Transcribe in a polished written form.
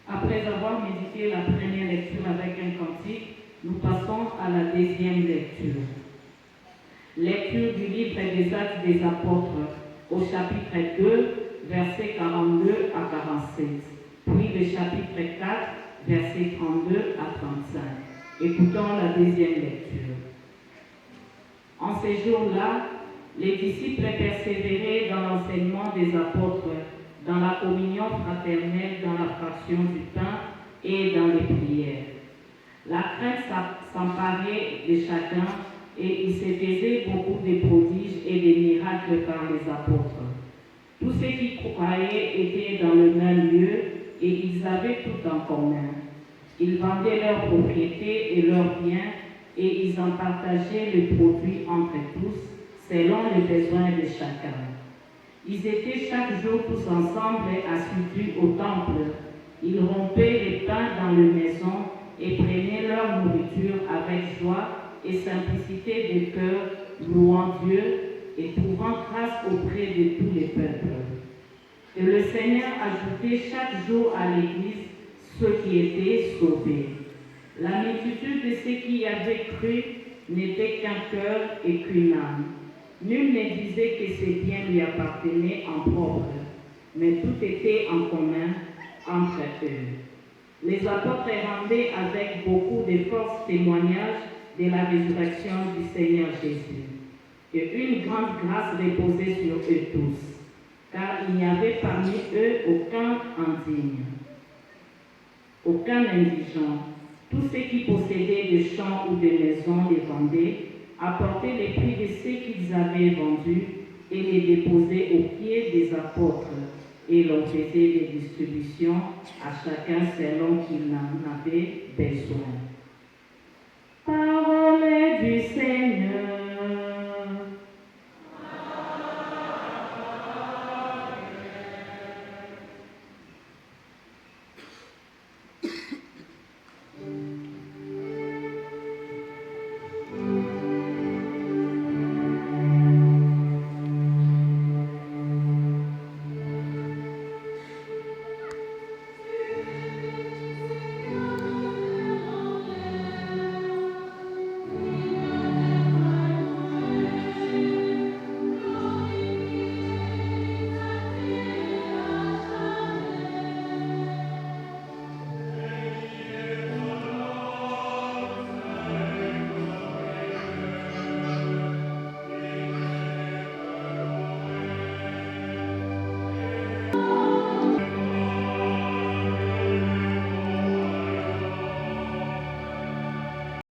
Après avoir médité la première lecture avec un cantique, nous passons à la deuxième lecture. Lecture du livre des Actes des Apôtres, au chapitre 2, versets 42 à 47, puis le chapitre 4, versets 32 à 35. Écoutons la deuxième lecture. En ces jours-là, les disciples persévéraient dans l'enseignement des apôtres, dans la communion fraternelle, dans la fraction du pain et dans les prières. La crainte s'emparait de chacun et il se faisait beaucoup de prodiges et de miracles par les apôtres. Tous ceux qui croyaient étaient dans le même lieu et ils avaient tout en commun. Ils vendaient leurs propriétés et leurs biens et ils en partageaient le produit entre tous, selon les besoins de chacun. Ils étaient chaque jour tous ensemble assidus au temple. Ils rompaient les pains dans les maisons et prenaient leur nourriture avec joie et simplicité de cœur, louant Dieu et trouvant grâce auprès de tous les peuples. Et le Seigneur ajoutait chaque jour à l'Église ceux qui étaient sauvés. La multitude de ceux qui y avaient cru n'était qu'un cœur et qu'une âme. Nul ne disait que ses biens lui appartenaient en propre, mais tout était en commun entre eux. Les apôtres rendaient avec beaucoup de force témoignage de la résurrection du Seigneur Jésus. Et une grande grâce reposait sur eux tous, car il n'y avait parmi eux aucun indigne, aucun indigent. Tous ceux qui possédaient des champs ou des maisons les vendaient, apportaient les prix de ceux qu'ils avaient vendus et les déposaient aux pieds des apôtres, et l'on faisait des distributions à chacun selon qu'il en avait besoin. Parole du Seigneur.